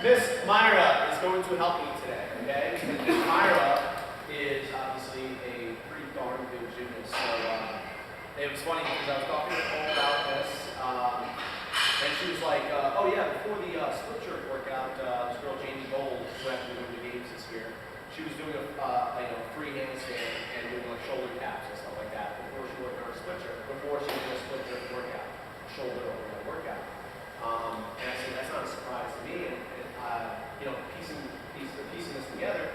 Miss Myra is going to help me today, okay? Miss Myra is obviously a pretty darn good gymnast. So it was funny because I was talking to Nicole about this, and she was like, oh yeah, before the split jerk workout, this girl Jamie Gold, who actually won the games this year, she was doing a free handstand and doing like shoulder taps and stuff like that before she worked on her split jerk, before she did a split jerk workout, shoulder overhead workout. And I said, that's not a surprise to me. And piecing this together,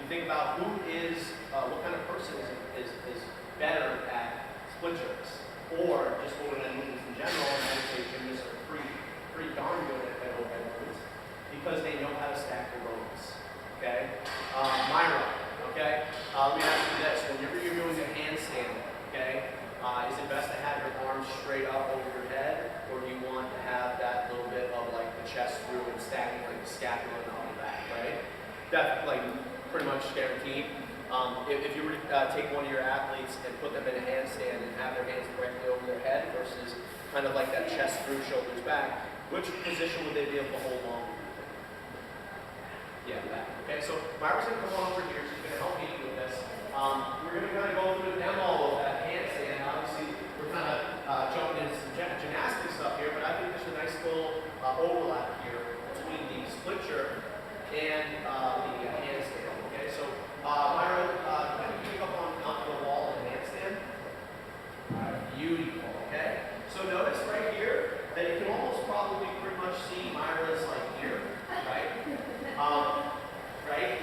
you think about who is, what kind of person is better at split jerks, or just overhead movements in general. And I would say gymnasts are pretty darn good at overhead movements because they know how to stack their bones. Okay, Myra. Okay, let me ask you this: whenever you're doing a handstand, okay, is it best to have your arms straight up over your head, or do you want to have that little bit of like the chest through and stacking like the scapula and all of that, right? That's like pretty much guaranteed. If you were to take one of your athletes and put them in a handstand and have their hands directly over their head versus kind of like that chest through, shoulders back, which position would they be able to hold on? Yeah, back. Okay, so Myra's going to come on over here. She's going to help me with this. We're going to kind of go through the demo of that handstand. Obviously, we're kind of jumping into some gymnastic stuff here, but I think there's a nice little overlap here between the split jerk and the handstand. Okay, so Myra, kind of pick up onto the wall in handstand. Beautiful. Okay, so notice right here that you can almost probably pretty much see Myra's like here, right? Right?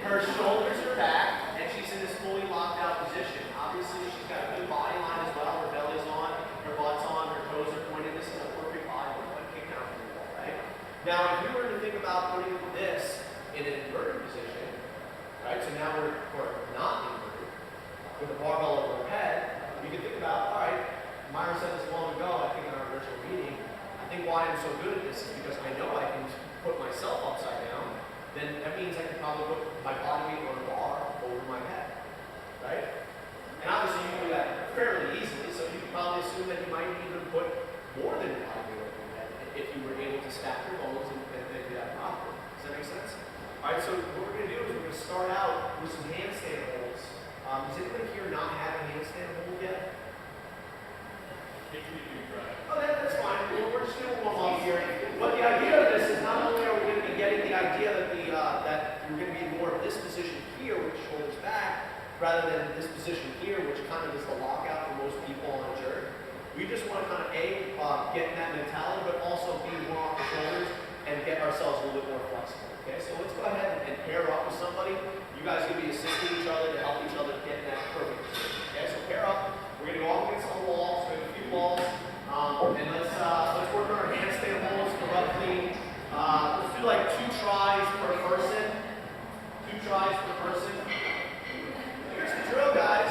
Her shoulders are back, and she's in this fully locked out position. Obviously, she's got a good body line as well. Her belly's on, her butt's on, her toes are pointed. This is a perfect body line, like kick out from the wall, right? Now, if you were to think about putting this in an inverted position, right? So now we're not inverted with a barbell over her head. You can think about, all right, Myra said this long ago, I think in our original meeting. I think why I'm so good at this is because I know I can put myself upside down. Then that means I can probably put my body weight on a bar over my head, right? And obviously you can do that fairly easily, so you can probably assume that you might even put more than your body weight over your head if you were able to stack your bones and do that properly. Does that make sense? All right, so what we're going to do is we're going to start out with some handstand holds. Does anybody here not have a handstand hold yet? Oh, that's fine. We're just going to warm up here. But the idea of this is not only are we going to be getting the idea that that we're going to be more of this position here, which shoulders back, rather than this position here, which kind of is the lockout for most people on a jerk. We just want to kind of get in that mentality, but also be more off the shoulders and get ourselves a little bit more flexible. Okay, so let's go ahead and pair up with somebody. You guys can be assisting each other to help each other get in that perfect position. Okay, so pair up. We're going to go up against the wall. So we have a few walls. And let's work on our handstand holds for roughly, let's do like 2 tries per person. 2 tries per person. Here's the drill, guys.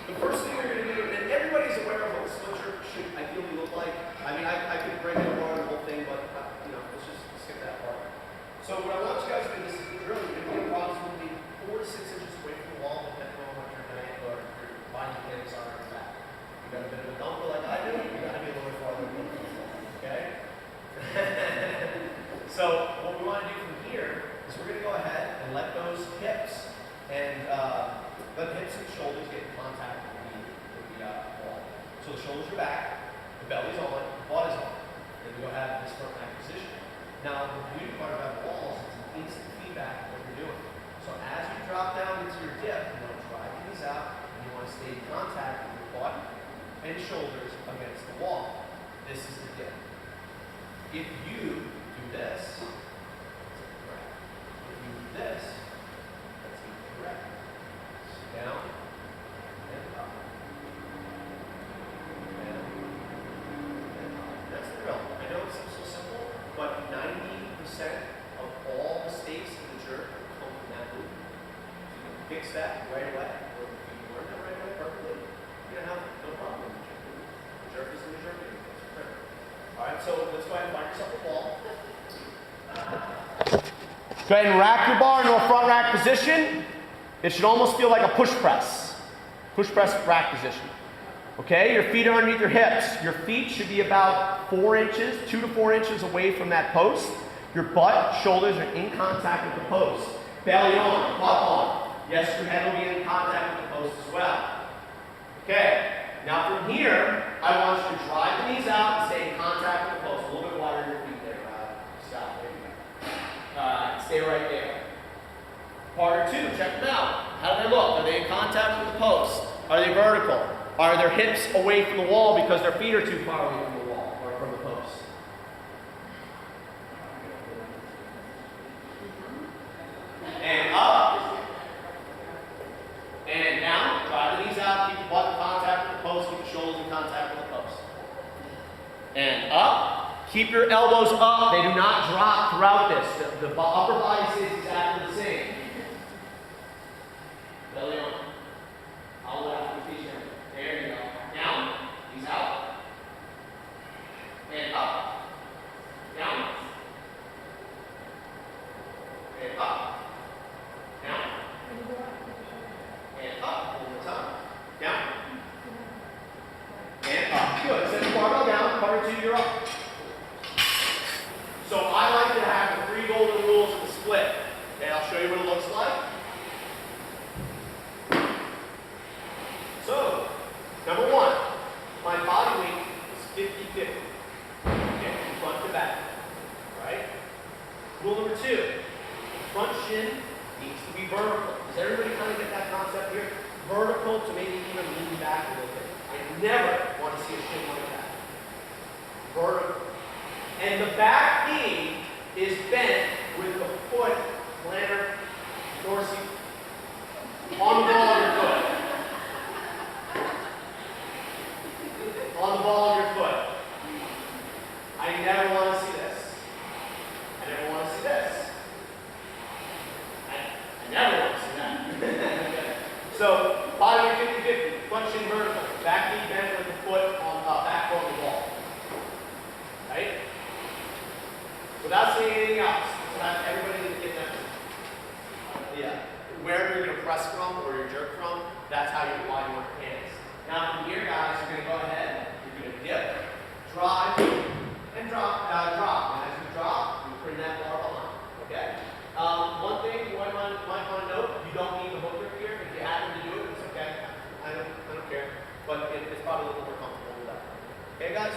The first thing we're going to do, and everybody's aware of what the split jerk should ideally look like. I mean, I could break it apart the whole thing, but let's just skip that part. So what I want you guys to do, this is the drill. You're going to be approximately 4 to 6 inches away from the wall, depending on what your diet or your body mechanics are in that. You got a bit of a dumper like I do, you got to be a little bit farther away from the wall. Okay? So what we want to do from here is we're going to go ahead and let those hips and let the hips and shoulders get in contact with the wall. So the shoulders are back, the belly's on, the butt is on. Then we go ahead and this front back position. Now the beauty part about walls is it's an instant feedback of what you're doing. So as you drop down into your dip, you want to drive these out and you want to stay in contact with your butt and shoulders against the wall. This is the dip. If you do this, that's correct. If you do this, that's incorrect. Down and up. Down and up. That's the drill. I know it seems so simple, but 90% of all mistakes in the jerk come from that move. So you can fix that right away. Or if you learn that right away perfectly, you're going to have no problem with the jerk. The jerk is in the jerk. Alright, so let's go ahead and find yourself a ball. Go ahead and rack your bar into a front rack position. It should almost feel like a push press. Push press rack position. Okay, your feet are underneath your hips. Your feet should be about 4 inches, 2 to 4 inches away from that post. Your butt, shoulders are in contact with the post. Belly on, butt on. Yes, your head will be in contact with the post as well. Okay, now from here, I want you to drive the knees out and stay in contact with the post. A little bit wider in your feet there, Scott. There you go. Stay right there. Part 2, check them out. How do they look? Are they in contact with the post? Are they vertical? Are their hips away from the wall because their feet are too far away from the wall or from the post? And up. And down. Drive the knees out. Keep the butt in contact with the post. Keep the shoulders in contact with the post. And up. Keep your elbows up. They do not drop throughout this. The upper body stays exactly the same. Belly on. All the way out to the feet. There you go. Down. Knees out. And up. Down. And up. Down. And up. One more time. Down. And up. Good. Set the barbell down. Part 2, you're up. So I like to have the 3 golden rules of the split. Okay, I'll show you what it looks like. So, number 1, my body weight is 50-50. Okay, from front to back. Right? Rule number 2, front shin needs to be vertical. Does everybody kind of get that concept here? Vertical to maybe even lean back a little bit. I never want to see a shin like that. Vertical. And the back knee is bent with the foot, plantar, dorsal, on the ball of your foot. On the ball of your foot. I never want to see this. I never want to see this. I never want to see that. So, body weight 50-50, front shin vertical, back knee bent with the foot on back foot of the ball. Right? Without saying anything else, so that everybody can get that. Yeah. Wherever you're going to press from or your jerk from, that's how you want your hands. Now from here, guys, you're going to go ahead. You're going to dip, drive, and drop. And as you drop, you bring that barbell on. Okay. One thing you might want to note: you don't need the hook grip here. If you happen to do it, it's okay. I don't care. But it's probably a little more comfortable with that. Okay, guys.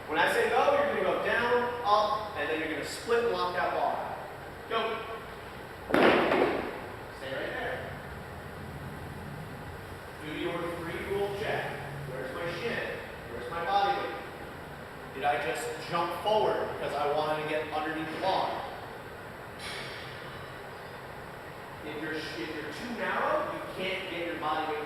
When I say go, you're going to go down, up, and then you're going to split and lock that bar. Go. Stay right there. Do your 3-rule check. Where's my shin? Where's my body weight? Did I just jump forward because I wanted to get underneath the bar? If you're too narrow, you can't get your body weight